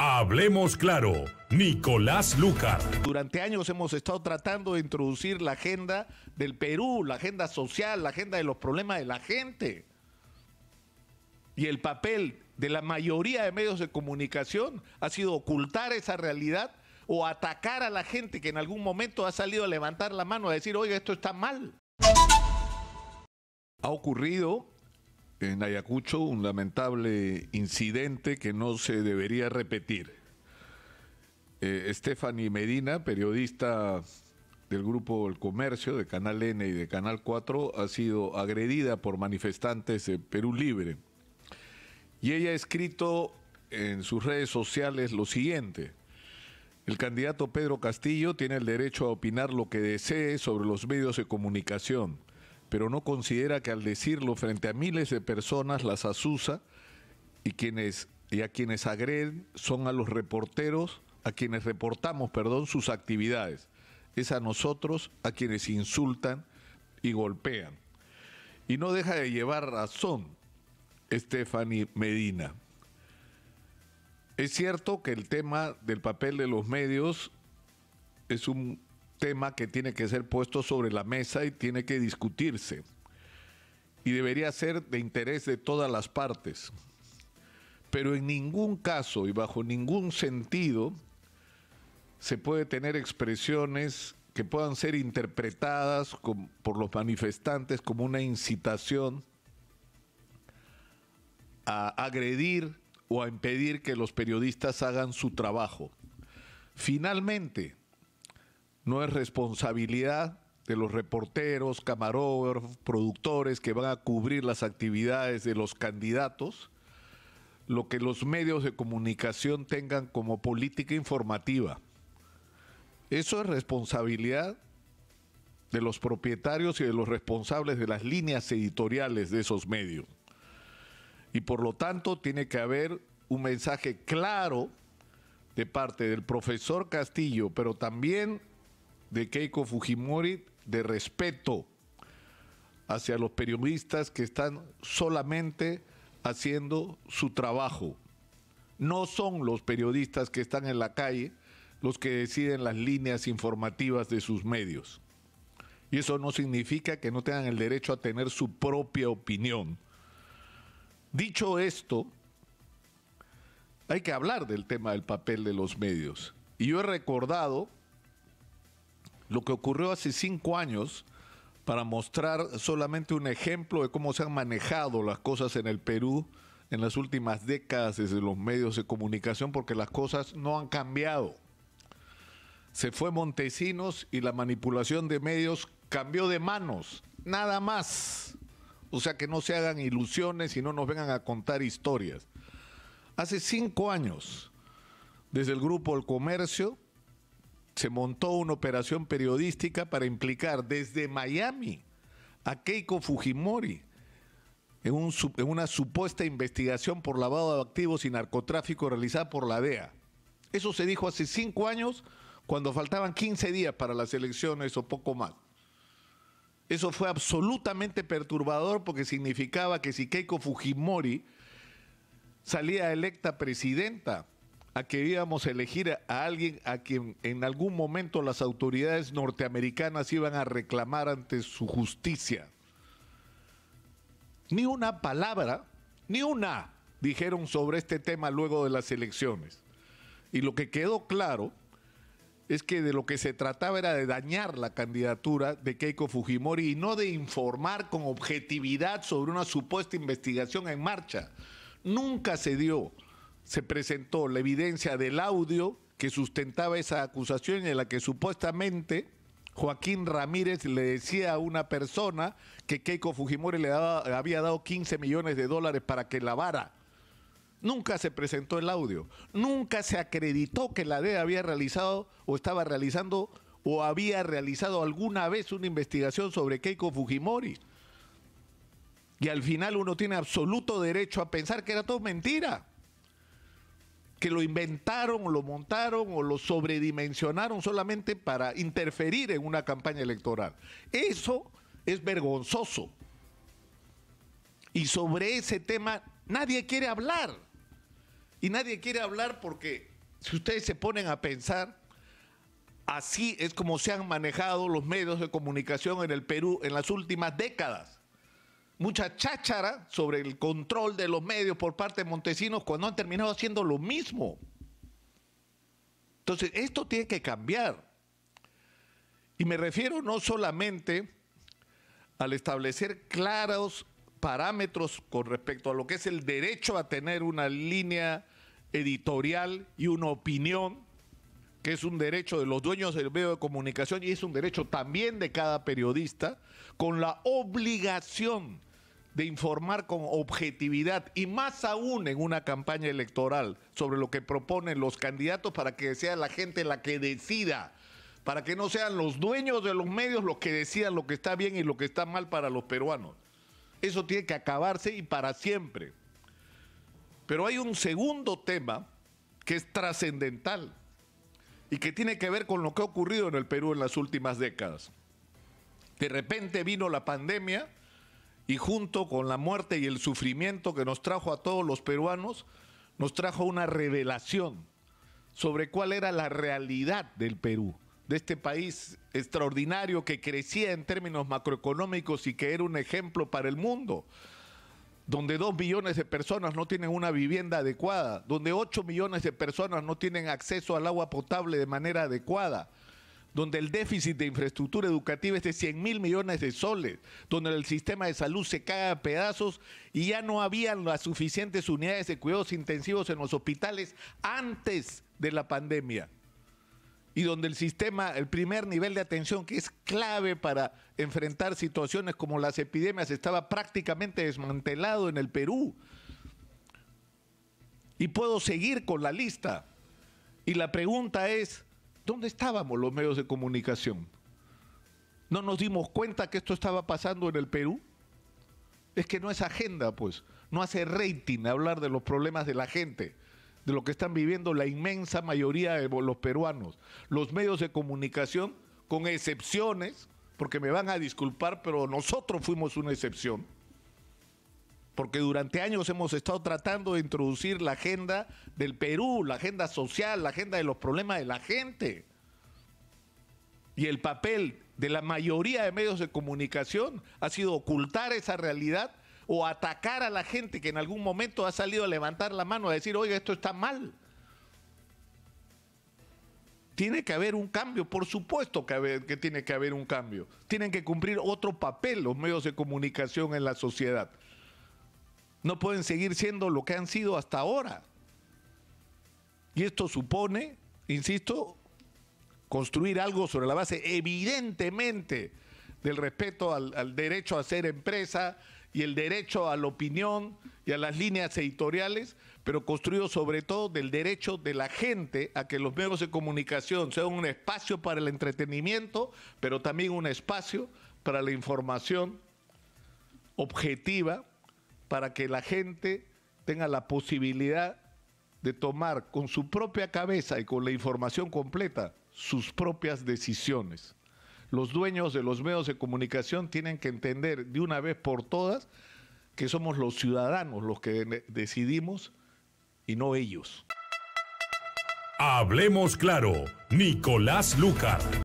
Hablemos claro, Nicolás Lucar. Durante años hemos estado tratando de introducir la agenda del Perú, la agenda social, la agenda de los problemas de la gente. Y el papel de la mayoría de medios de comunicación ha sido ocultar esa realidad o atacar a la gente que en algún momento ha salido a levantar la mano a decir, oiga, esto está mal. Ha ocurrido en Ayacucho un lamentable incidente que no se debería repetir. Stephanie Medina, periodista del grupo El Comercio, de Canal N y de Canal 4, ha sido agredida por manifestantes de Perú Libre. Y ella ha escrito en sus redes sociales lo siguiente: el candidato Pedro Castillo tiene el derecho a opinar lo que desee sobre los medios de comunicación, pero no considera que al decirlo frente a miles de personas las asusa y a quienes agreden son a los reporteros, a quienes reportamos, sus actividades. Es a nosotros a quienes insultan y golpean. Y no deja de llevar razón Stephanie Medina. Es cierto que el tema del papel de los medios es un tema que tiene que ser puesto sobre la mesa y tiene que discutirse. Y debería ser de interés de todas las partes. Pero en ningún caso y bajo ningún sentido se puede tener expresiones que puedan ser interpretadas por los manifestantes como una incitación a agredir o a impedir que los periodistas hagan su trabajo. Finalmente, no es responsabilidad de los reporteros, camarógrafos, productores que van a cubrir las actividades de los candidatos lo que los medios de comunicación tengan como política informativa. Eso es responsabilidad de los propietarios y de los responsables de las líneas editoriales de esos medios. Y por lo tanto tiene que haber un mensaje claro de parte del profesor Castillo, pero también de Keiko Fujimori, de respeto hacia los periodistas que están solamente haciendo su trabajo. No son los periodistas que están en la calle los que deciden las líneas informativas de sus medios. Y eso no significa que no tengan el derecho a tener su propia opinión. Dicho esto, hay que hablar del tema del papel de los medios. Y yo he recordado lo que ocurrió hace 5 años para mostrar solamente un ejemplo de cómo se han manejado las cosas en el Perú en las últimas décadas desde los medios de comunicación, porque las cosas no han cambiado. Se fue Montesinos y la manipulación de medios cambió de manos, nada más. O sea, que no se hagan ilusiones y no nos vengan a contar historias. Hace 5 años, desde el grupo El Comercio, se montó una operación periodística para implicar desde Miami a Keiko Fujimori en una supuesta investigación por lavado de activos y narcotráfico realizada por la DEA. Eso se dijo hace 5 años, cuando faltaban 15 días para las elecciones o poco más. Eso fue absolutamente perturbador porque significaba que si Keiko Fujimori salía electa presidenta, a que íbamos a elegir a alguien a quien en algún momento las autoridades norteamericanas iban a reclamar ante su justicia. Ni una palabra, ni una, dijeron sobre este tema luego de las elecciones. Y lo que quedó claro es que de lo que se trataba era de dañar la candidatura de Keiko Fujimori y no de informar con objetividad sobre una supuesta investigación en marcha. Nunca se presentó la evidencia del audio que sustentaba esa acusación, en la que supuestamente Joaquín Ramírez le decía a una persona que Keiko Fujimori le había dado $15 millones para que lavara. Nunca se presentó el audio, nunca se acreditó que la DEA había realizado o estaba realizando o había realizado alguna vez una investigación sobre Keiko Fujimori. Y al final uno tiene absoluto derecho a pensar que era todo mentira, que lo inventaron, o lo montaron o lo sobredimensionaron solamente para interferir en una campaña electoral. Eso es vergonzoso. Y sobre ese tema nadie quiere hablar. Y nadie quiere hablar porque Si ustedes se ponen a pensar, así es como se han manejado los medios de comunicación en el Perú en las últimas décadas. Mucha cháchara sobre el control de los medios por parte de Montesinos cuando han terminado haciendo lo mismo. Entonces, esto tiene que cambiar. Y me refiero no solamente al establecer claros parámetros con respecto a lo que es el derecho a tener una línea editorial y una opinión, que es un derecho de los dueños del medio de comunicación y es un derecho también de cada periodista, con la obligación de informar con objetividad y más aún en una campaña electoral sobre lo que proponen los candidatos para que sea la gente la que decida, para que no sean los dueños de los medios los que decidan lo que está bien y lo que está mal para los peruanos. Eso tiene que acabarse y para siempre. Pero hay un segundo tema que es trascendental y que tiene que ver con lo que ha ocurrido en el Perú en las últimas décadas. De repente vino la pandemia y junto con la muerte y el sufrimiento que nos trajo a todos los peruanos, nos trajo una revelación sobre cuál era la realidad del Perú, de este país extraordinario que crecía en términos macroeconómicos y que era un ejemplo para el mundo, donde 2 millones de personas no tienen una vivienda adecuada, donde 8 millones de personas no tienen acceso al agua potable de manera adecuada, donde el déficit de infraestructura educativa es de 100.000 millones de soles, donde el sistema de salud se cae a pedazos y ya no habían las suficientes unidades de cuidados intensivos en los hospitales antes de la pandemia. Y donde el sistema, el primer nivel de atención, que es clave para enfrentar situaciones como las epidemias, estaba prácticamente desmantelado en el Perú. Y puedo seguir con la lista. Y la pregunta es, ¿dónde estábamos los medios de comunicación? ¿No nos dimos cuenta que esto estaba pasando en el Perú? Es que no es agenda, pues. No hace rating hablar de los problemas de la gente, de lo que están viviendo la inmensa mayoría de los peruanos. Los medios de comunicación, con excepciones, porque me van a disculpar, pero nosotros fuimos una excepción, porque durante años hemos estado tratando de introducir la agenda del Perú, la agenda social, la agenda de los problemas de la gente. Y el papel de la mayoría de medios de comunicación ha sido ocultar esa realidad o atacar a la gente que en algún momento ha salido a levantar la mano a decir, oiga, esto está mal. Tiene que haber un cambio, por supuesto que tiene que haber un cambio. Tienen que cumplir otro papel los medios de comunicación en la sociedad. No pueden seguir siendo lo que han sido hasta ahora. Y esto supone, insisto, construir algo sobre la base, evidentemente, del respeto al derecho a ser empresa y el derecho a la opinión y a las líneas editoriales, pero construido sobre todo del derecho de la gente a que los medios de comunicación sean un espacio para el entretenimiento, pero también un espacio para la información objetiva, para que la gente tenga la posibilidad de tomar con su propia cabeza y con la información completa sus propias decisiones. Los dueños de los medios de comunicación tienen que entender de una vez por todas que somos los ciudadanos los que decidimos y no ellos. Hablemos claro, Nicolás Lúcar.